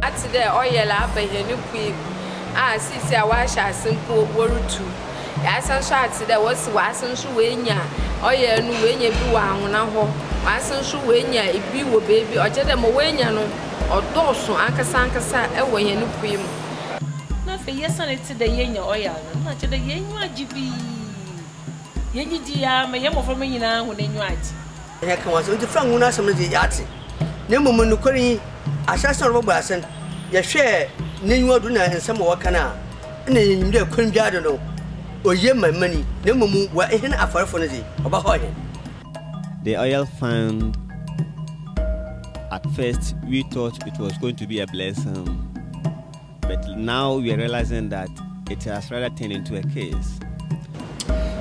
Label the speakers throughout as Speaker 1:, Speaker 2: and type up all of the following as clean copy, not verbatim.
Speaker 1: At the oil up a new queen. Ah, see, I wash a simple word too. As I shot, there was Wasson Shuenya, oil, no when you do one hour. Wasson Shuenya, if you were baby, or tell them away, or Dawson, Uncle Sankasa, away a new queen.
Speaker 2: Nothing, yes, and it's the yen oil, not to the yen, GB. Yenny, dear, my yam for me now when you are.
Speaker 3: I can was on the front one some of the yachts. No moment, no query, Assassin Robertson, your share, Nino Duna and some more canal, and then you couldn't know. Or ye my money, no moment were in a farfonity about oil.
Speaker 4: The oil fund, at first, we thought it was going to be a blessing, but now we are realizing that it has rather turned into a case.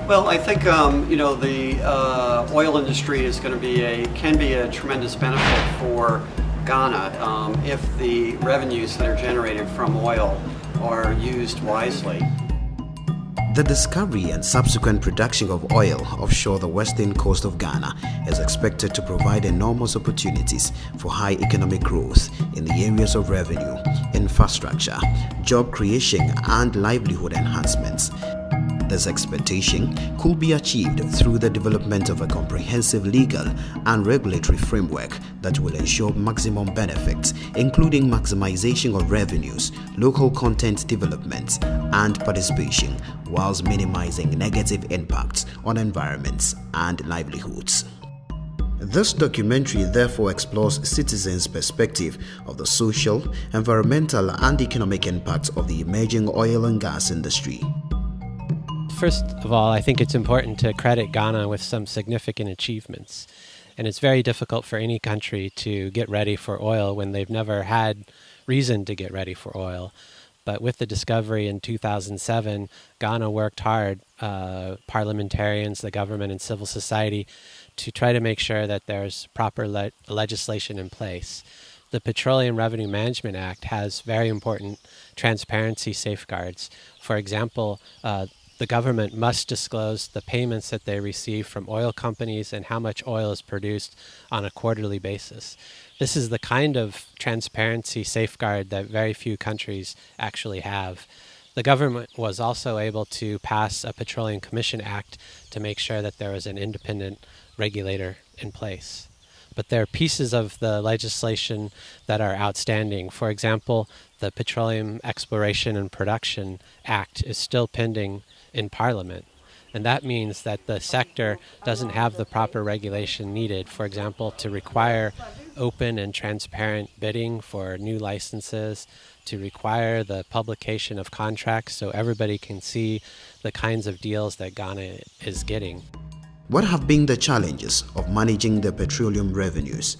Speaker 5: Well, I think the oil industry is going to can be a tremendous benefit for Ghana if the revenues that are generated from oil are used wisely.
Speaker 6: The discovery and subsequent production of oil offshore the western coast of Ghana is expected to provide enormous opportunities for high economic growth in the areas of revenue, infrastructure, job creation, and livelihood enhancements. This expectation could be achieved through the development of a comprehensive legal and regulatory framework that will ensure maximum benefits, including maximization of revenues, local content development, and participation, whilst minimizing negative impacts on environments and livelihoods. This documentary therefore explores citizens' perspective of the social, environmental, and economic impacts of the emerging oil and gas industry.
Speaker 7: First of all, I think it's important to credit Ghana with some significant achievements. And it's very difficult for any country to get ready for oil when they've never had reason to get ready for oil. But with the discovery in 2007, Ghana worked hard, parliamentarians, the government, and civil society, to try to make sure that there's proper legislation in place. The Petroleum Revenue Management Act has very important transparency safeguards. For example, the government must disclose the payments that they receive from oil companies and how much oil is produced on a quarterly basis. This is the kind of transparency safeguard that very few countries actually have. The government was also able to pass a Petroleum Commission Act to make sure that there was an independent regulator in place. But there are pieces of the legislation that are outstanding. For example, the Petroleum Exploration and Production Act is still pending in Parliament. And that means that the sector doesn't have the proper regulation needed, for example, to require open and transparent bidding for new licenses, to require the publication of contracts so everybody can see the kinds of deals that Ghana is getting.
Speaker 6: What have been the challenges of managing the petroleum revenues?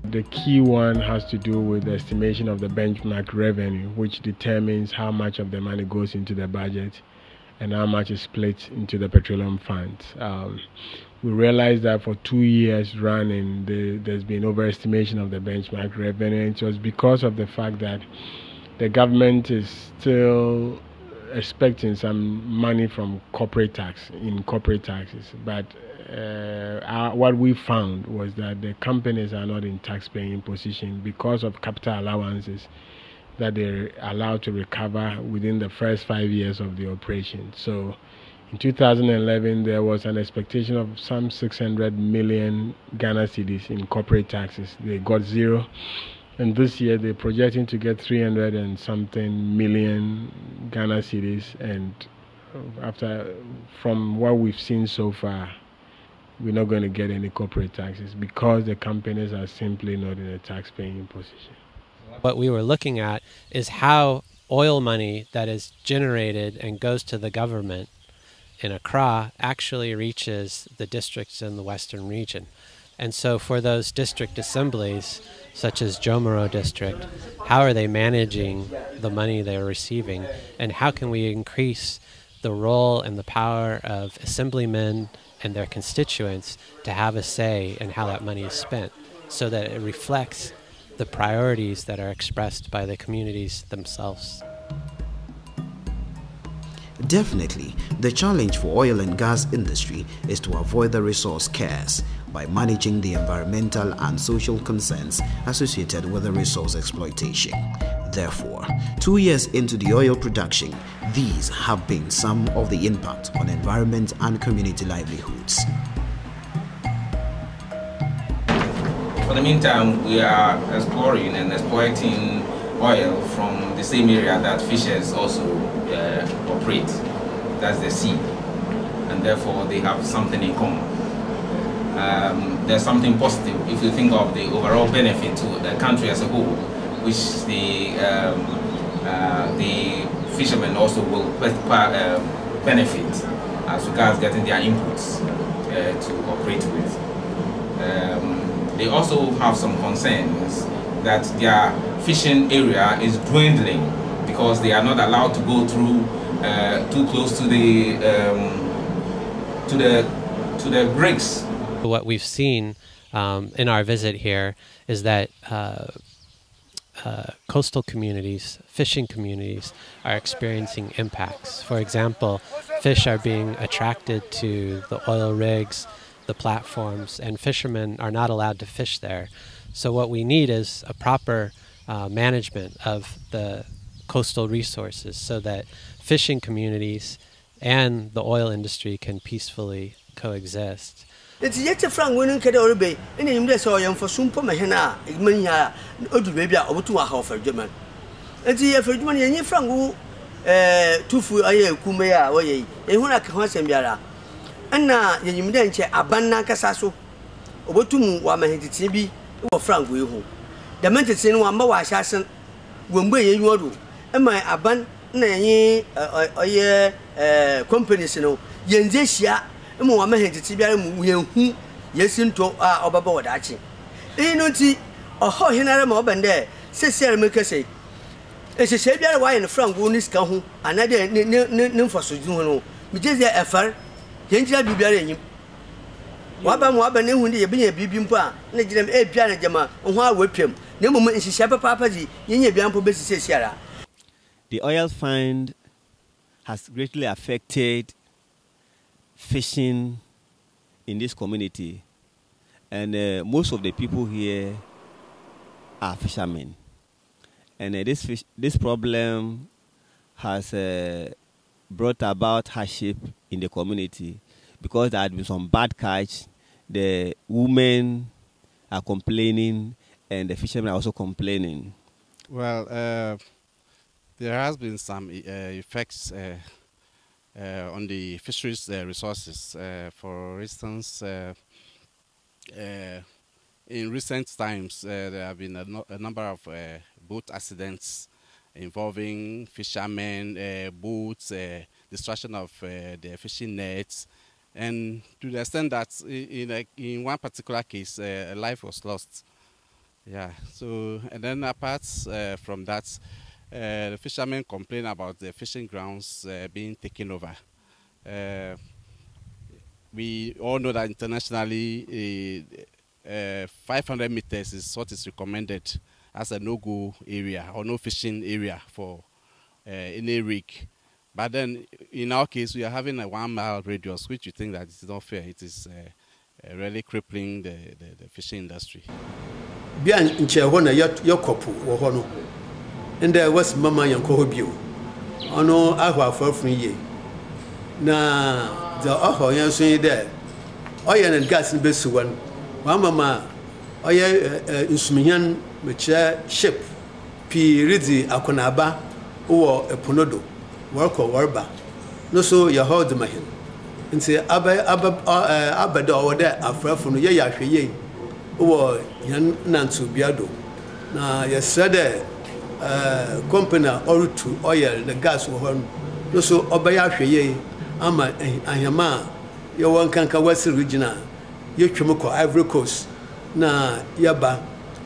Speaker 8: The key one has to do with the estimation of the benchmark revenue, which determines how much of the money goes into the budget and how much is split into the petroleum funds. We realized that for 2 years running, there's been overestimation of the benchmark revenue. It was because of the fact that the government is still expecting some money from corporate taxes, but what we found was that the companies are not in tax-paying position because of capital allowances that they're allowed to recover within the first 5 years of the operation. So in 2011, there was an expectation of some 600 million Ghana cedis in corporate taxes. They got zero. And this year, they're projecting to get 300 and something million Ghana cedis. And from what we've seen so far, we're not going to get any corporate taxes because the companies are simply not in a tax-paying position.
Speaker 7: What we were looking at is how oil money that is generated and goes to the government in Accra actually reaches the districts in the western region. And so for those district assemblies, such as Jomoro District, how are they managing the money they're receiving? And how can we increase the role and the power of assemblymen and their constituents to have a say in how that money is spent so that it reflects the priorities that are expressed by the communities themselves?
Speaker 6: Definitely, the challenge for oil and gas industry is to avoid the resource curse by managing the environmental and social concerns associated with the resource exploitation. Therefore, 2 years into the oil production, these have been some of the impact on environment and community livelihoods.
Speaker 9: For the meantime, we are exploring and exploiting oil from the same area that fishers also operate. That's the sea, and therefore they have something in common. There's something positive if you think of the overall benefit to the country as a whole, which the fishermen also will benefit as regards getting their inputs to operate with. They also have some concerns that their fishing area is dwindling because they are not allowed to go through too close to the rigs.
Speaker 7: What we've seen in our visit here is that coastal communities, fishing communities, are experiencing impacts. For example, fish are being attracted to the oil rigs, the platforms, and fishermen are not allowed to fish there. So what we need is a proper management of the coastal resources so that fishing communities and the oil industry can peacefully coexist.
Speaker 3: It's yet a frank winning Cadorbe, and in this oil for Sumpo Mahena, Igmania, Odubia, or to a half for German. And the for Germany, and Frank, Tufu, Aye, Kumea, Oye, and when I can watch him Yara. And now, you didn't check a banana casasso, or to Wamahiti, or Frank Wilho. The mental one more assassin, when we in Yodu, and my aban, nay, companies, you know, Yenzesia. Muhammad Tibia, who yes into our Obaboard Archie. Ain't or how he never more than there, says Sarah Murkase. As a savior, why in the front woundis come, another name for Sujuno, which is their effort, Yanger be bearing him. Wabam Waban, when they be a bibimpa, let them a piano jama, and why whip him. No moment is Shapa Papaji, Yenya Biampo Bessie Sierra.
Speaker 4: The oil find has greatly affected fishing in this community, and most of the people here are fishermen, and this problem has brought about hardship in the community because there had been some bad catch. The women are complaining and the fishermen are also complaining.
Speaker 10: Well, there has been some effects on the fisheries resources. For instance, in recent times, there have been a number of boat accidents involving fishermen, boats, destruction of the fishing nets, and to the extent that in one particular case, a life was lost. Yeah. So, and then apart from that, the fishermen complain about the fishing grounds being taken over. We all know that internationally, 500 meters is what is recommended as a no-go area or no fishing area for any rig. But then, in our case, we are having a 1 mile radius, which we think that is not fair. It is really crippling the fishing industry.
Speaker 3: Bian in Chawana, your couple, or Hono. And there was Mamma Yankohobio. Oh no, I have for 3 years. Now, the Oho Yansu there. Oil and gas in Bessuan. Mamma, Oya Usmian, which ship, P. Ridzi, Akonaba, or a Ponodo, work or Warba. No, so you hold my hand. And say, Abba over there, after from Yayashi, or Yan Nansu Biado. Now, you said, company or to oil the gas one. No, so Obayashi, Ama, Ayama, your one canka Western regional, your Chumuko, Ivory Coast. Na Yaba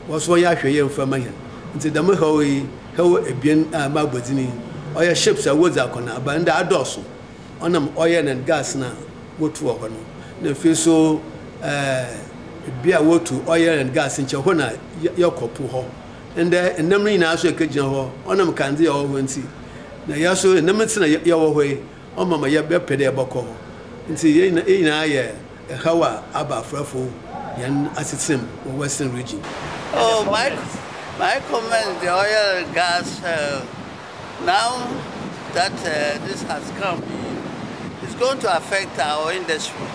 Speaker 3: was one Yashi from my hand. Into the Mahoe, how a bien Mabazini, or your ships are woods on a band dorsal. On them oil and gas now, what to open. The feel so be a word to oil and gas in Chahona, Yokopuho. And there, and then also a kitchen on them candy or wincy. Now, Yaso and Nemetzina your way,
Speaker 11: o mama ye be pede boko nti ye na ye hawa aba frafo yan asitsem western region.
Speaker 12: Oh, my comment, the oil and gas, now that this has come, it's going to affect our industry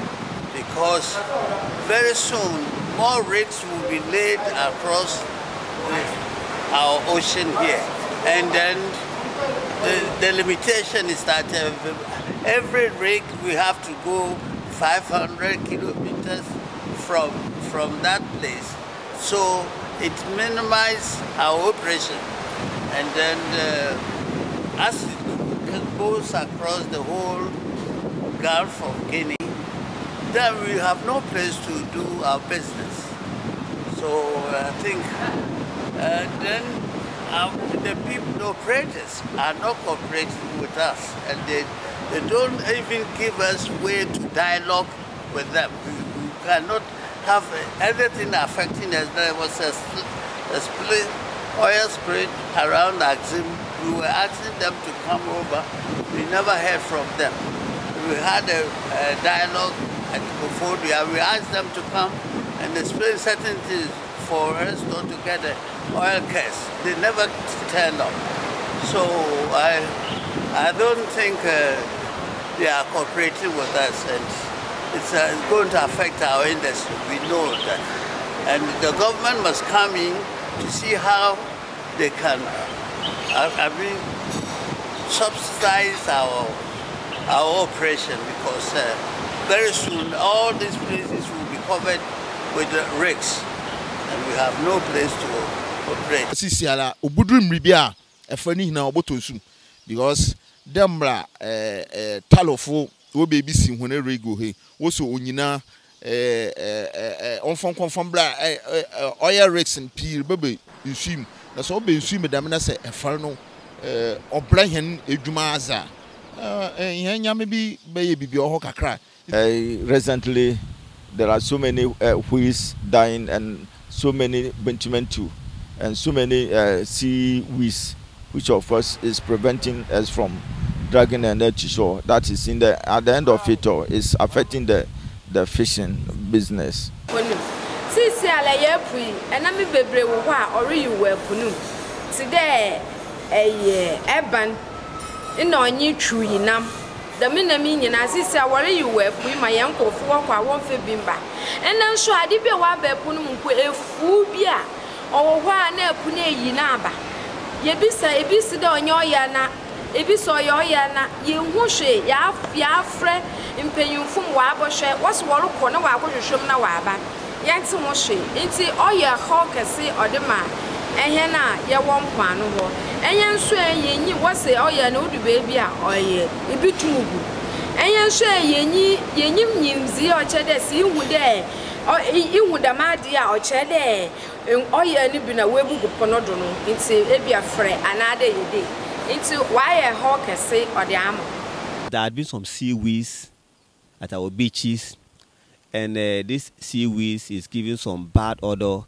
Speaker 12: because very soon more rigs will be laid across our ocean here. And then the limitation is that every rig we have to go 500 kilometers from that place. So it minimizes our operation. And then as it goes across the whole Gulf of Guinea, then we have no place to do our business. So I think then the people, the operators are not cooperating with us, and they don't even give us way to dialogue with them. We cannot have anything affecting us. There was a split, oil split around Axim. We were asking them to come over. We never heard from them. We had a dialogue at Kofodia. We asked them to come and explain certain things for us not to get an oil case. They never turned up. So I don't think they are cooperating with us, and it's going to affect our industry. We know that. And the government must come in to see how they can, subsidize our operation, because very soon all these places will be covered with rigs, and we have no place to operate.
Speaker 13: Sisiala obudrum ribia efani hina obotonsum because demra talofo wo baby si hone rego he wo so onyina onfon konfon bra oil rigs and peel bebe nsum na so be nsum dam na se efar no obra hen edwuma aza hen nyame bi be bibi oho kakra.
Speaker 14: Recently there are so many wheels dying and so many bentiment and so many seaweeds, which of course is preventing us from dragging the net to shore. That is at the end of it all, is affecting the fishing business.
Speaker 1: Sisi ala yepui enami bebre wo ho a ori yu wapunu today eban ina onyi tru yinam da me na mi nyina sisi awori yu wapui ma yenkofo kwa wonfe bimba ena nso ade bi wa bapunu mko efu bi a owo ho a na epu na eyi na aba ebisi da onye oya na ebisi oya na yehu hwe ya afre mpenyumfum wa abohwe wose worokọ na wa akohwehwem na wa aba yanti ho hwe nti oya ho kese odema ehye na ye wo mpano ho enye nso enyi wose oya na odu beebi a oye ebitumugu enye nso yenyi nyimzi o chede si ihu de ihu da made a o chede oya ni bi na webugu pono do no nti ebi afre anade yede nti why ho kese ode am.
Speaker 4: There had been some seaweeds at our beaches, and this seaweeds is giving some bad odor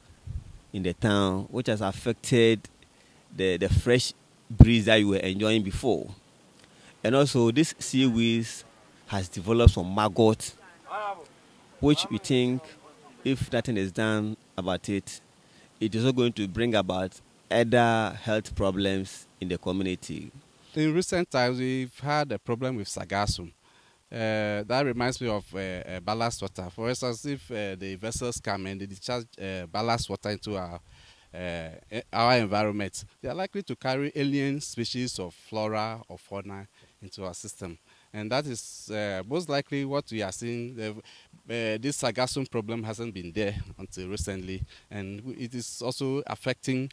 Speaker 4: in the town, which has affected the fresh breeze that you were enjoying before. And also this seaweeds has developed some maggot, which we think if nothing is done about it, it is also going to bring about other health problems in the community.
Speaker 10: In recent times, we've had a problem with sargassum. That reminds me of ballast water. For instance, if the vessels come and they discharge ballast water into our environment, they are likely to carry alien species of flora or fauna into our system. And that is most likely what we are seeing. This sargassum problem hasn't been there until recently, and it is also affecting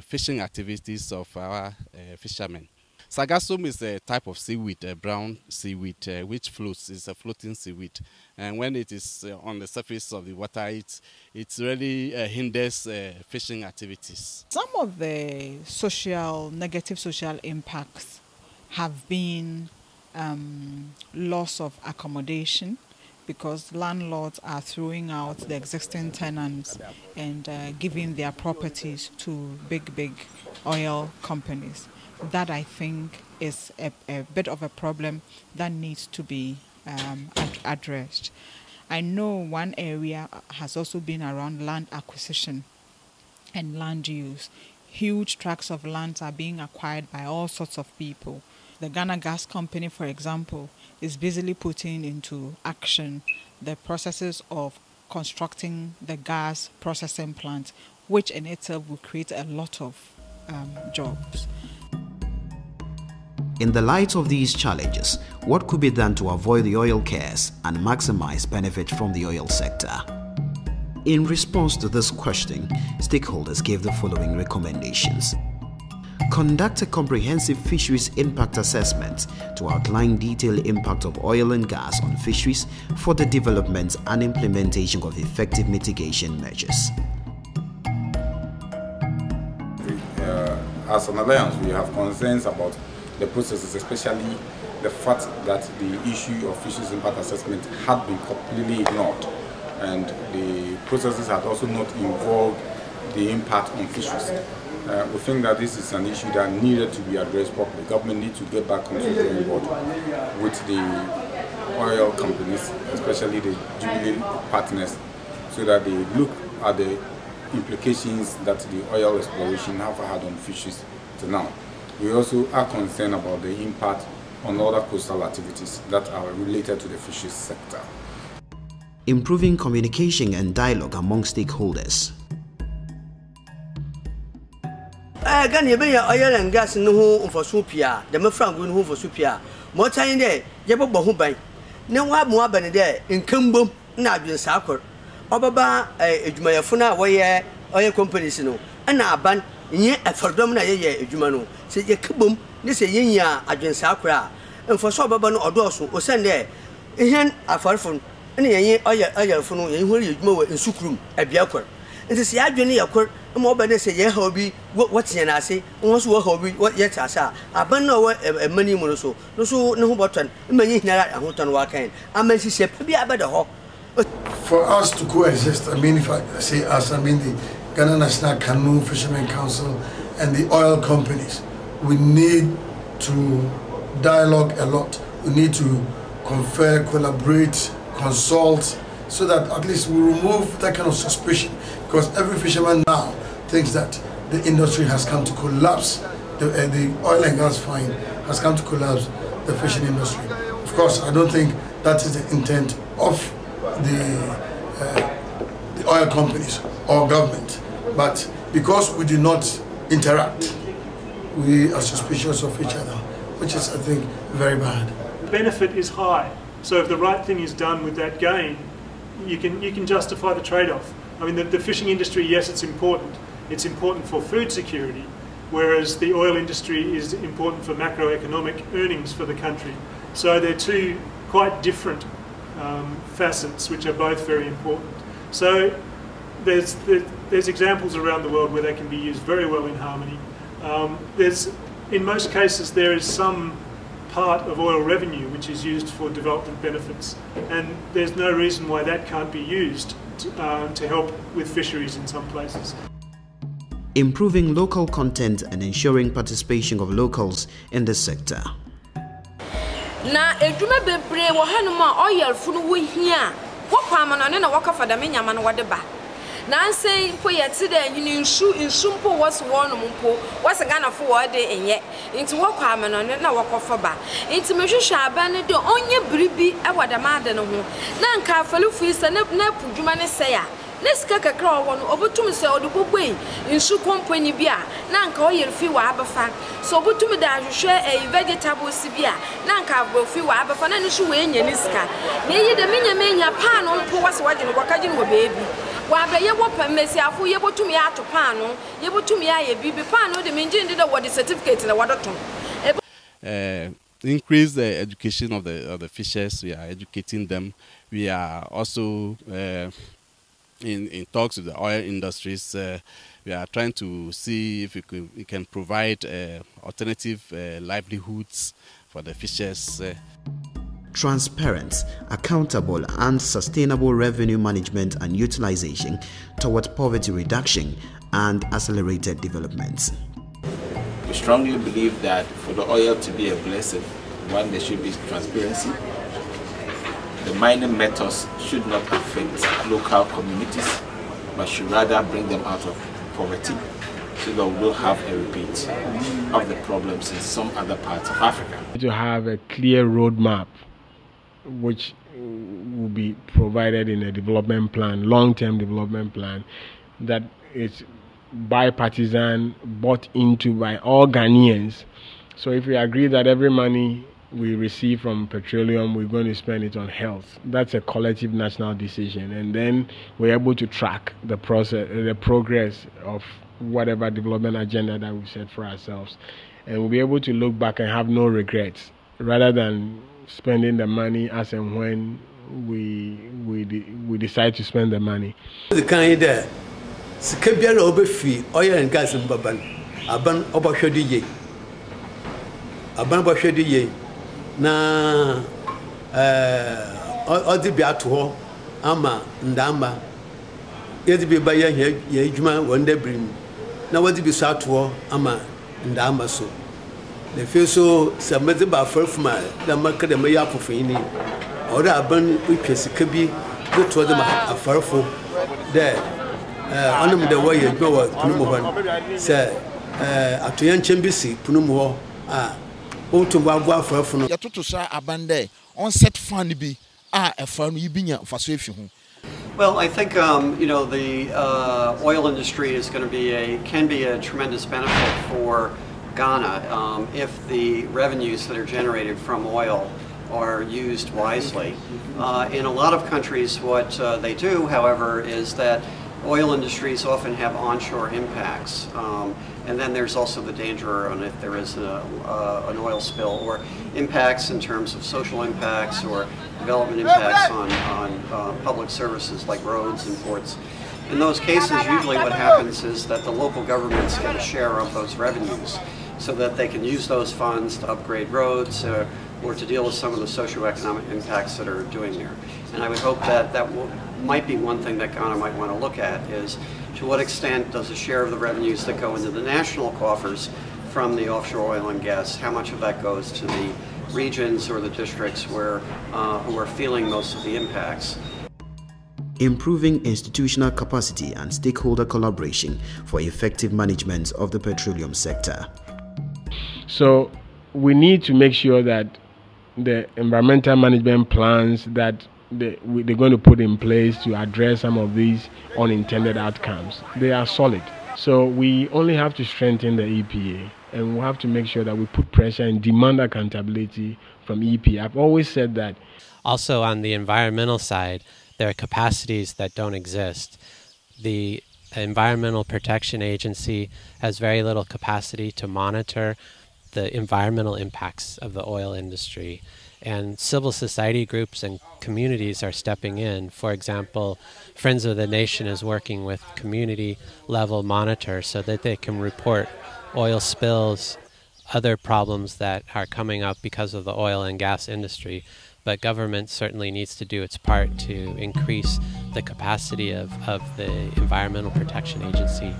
Speaker 10: fishing activities of our fishermen. Sargassum is a type of seaweed, a brown seaweed, which floats. It's a floating seaweed, and when it is on the surface of the water, it really hinders fishing activities.
Speaker 15: Some of the negative social impacts have been loss of accommodation, because landlords are throwing out the existing tenants and giving their properties to big oil companies. that I think is a bit of a problem that needs to be addressed. I know one area has also been around land acquisition and land use. Huge tracts of land are being acquired by all sorts of people. The Ghana Gas Company, for example, is busily putting into action the processes of constructing the gas processing plant, which in itself will create a lot of jobs.
Speaker 6: In the light of these challenges, what could be done to avoid the oil curse and maximize benefit from the oil sector? In response to this question, stakeholders gave the following recommendations. Conduct a comprehensive fisheries impact assessment to outline detailed impact of oil and gas on fisheries for the development and implementation of effective mitigation measures.
Speaker 16: As an alliance, we have concerns about the processes, especially the fact that the issue of fisheries impact assessment had been completely ignored, and the processes had also not involved the impact on fisheries. We think that this is an issue that needed to be addressed properly. Government needs to get back onto the drawing board with the oil companies, especially the Jubilee partners, so that they look at the implications that the oil exploration have had on fisheries to now. We also are concerned about the impact on other coastal activities that are related to the fisheries sector.
Speaker 6: Improving communication and dialogue among stakeholders.
Speaker 3: Ghana yɛbɛyɛ oil and gas no ho mfaso pia de mafrango no ho mfaso pia mo tan de yɛbɛbɔ ho ban ne wa mo aba ne de nkambom na adwensa akor obaba adwumayɛfo na wɔyɛ oil companies no na aban nye afardom na yɛyɛ adwuma no se yɛkabom ne se yɛnya adwensa akor a mfaso obaba no ɔdɔɔso osɛn de ehɛn afarfo ne yɛyɛ oil fo no yɛn ho yɛ adwuma wɔ nsukrum abiakor nti se adwene yakor mo ba ne se ye ha obi wotie na ase won so wo ha obi ye tasa aban na wo mani mu no so ne ho boton manyi hinara ahoton wa kan amansi se bi abeda ho.
Speaker 11: For us to coexist, I mean, if I say us, I mean the Ghana National Canoe Fishermen Council and the oil companies, we need to dialogue a lot. We need to confer, collaborate, consult, so that at least we remove that kind of suspicion. Because every fisherman now thinks that the industry has come to collapse, the oil and gas find has come to collapse the fishing industry. Of course, I don't think that is the intent of the oil companies or government. But because we do not interact, we are suspicious of each other, which is, I think, very bad.
Speaker 17: The benefit is high, so if the right thing is done with that gain, you can justify the trade-off. I mean, the fishing industry, yes, it's important. It's important for food security, whereas the oil industry is important for macroeconomic earnings for the country. So they're two quite different facets, which are both very important. So there's examples around the world where they can be used very well in harmony. In most cases, there is some part of oil revenue which is used for development benefits, and there's no reason why that can't be used to help with fisheries in some places.
Speaker 6: Improving local content and ensuring participation of locals in the sector.
Speaker 1: Na edwuma bebre wo hanuma oil funu wo hia wo kwama no na wakafa da menyama no wode ba na nsei po yete da nyini nsu mpo wos wo no mpo wos Ghana fo wo de enye nti wo kwama no na wakofa ba nti mehwehwe aba ne de onye biribi ewada ma de no ho na nka afalifu isa na pudwuma ne se ya neska kakra wo no obotum se oduboboi nsu company bia na nka oil fi wa abafa so obotum da hwehwe vegetables bia na nka abofi wa abafa na nsu we nya niska na yi de menya pa no mpo wase waje no kwakaje no beebi wa ba ye wo pamesi afu ye botum ya ato pa no ye botum ya ye bibi pa no de menje ndi da wodi certificate na wadoton
Speaker 10: increase the education of the fishers. We are educating them. We are also in talks with the oil industries. We are trying to see if we can provide alternative livelihoods for the fishers.
Speaker 6: Transparent, accountable and sustainable revenue management and utilization toward poverty reduction and accelerated development.
Speaker 16: We
Speaker 9: strongly believe that for the oil to be a blessing, one, there should be transparency. The mining methods should not affect local communities, but should rather bring them out of poverty, so that we will have a repeat of the problems in some other parts of Africa.
Speaker 8: To have a clear roadmap, which will be provided in a development plan, long-term development plan, that is bipartisan, bought into by all Ghanaians. So if we agree that every money we receive from petroleum, we're going to spend it on health, that's a collective national decision. And then we're able to track the process, the progress of whatever development agenda that we've set for ourselves. And we'll be able to look back and have no regrets, rather than spending the money as and when we decide to spend the money.
Speaker 3: The kind there, Skabia over fee, oil and gas in Baban, Aban Obashadi ye. Aban Bashadi ye. Na Odi Biatu, Ama, Ndamba, Yedi Baya Yajuma, one day bring. Now what did be Satu, Ama, Ndamba so. The feel so submitted by first man, the market and Maya for Fini, or the Aban which could be good to them a farful there. On them the way you go, Punumo, say, at Yan Chembisi, Punumo, to Wagua for
Speaker 13: Yatutu sa abande on set funny be a fan yibinya for safe.
Speaker 5: Well, I think you know, the oil industry is going to can be a tremendous benefit for Ghana if the revenues that are generated from oil are used wisely. In a lot of countries, what they do, however, is that oil industries often have onshore impacts. And then there's also the danger on if there is an oil spill, or impacts in terms of social impacts or development impacts on public services like roads and ports. In those cases, usually what happens is that the local governments get a share of those revenues, so that they can use those funds to upgrade roads or to deal with some of the socioeconomic impacts that are doing there. And I would hope that might be one thing that Ghana might want to look at, is to what extent does a share of the revenues that go into the national coffers from the offshore oil and gas, how much of that goes to the regions or the districts who are feeling most of the impacts.
Speaker 6: Improving institutional capacity and stakeholder collaboration for effective management of the petroleum sector.
Speaker 8: So we need to make sure that the environmental management plans that they're going to put in place to address some of these unintended outcomes, they are solid. So we only have to strengthen the EPA, and we have to make sure that we put pressure and demand accountability from EPA. I've always said that.
Speaker 7: Also on the environmental side, there are capacities that don't exist. The Environmental Protection Agency has very little capacity to monitor the environmental impacts of the oil industry. And civil society groups and communities are stepping in. For example, Friends of the Nation is working with community-level monitors so that they can report oil spills, other problems that are coming up because of the oil and gas industry. But government certainly needs to do its part to increase the capacity of the Environmental Protection Agency.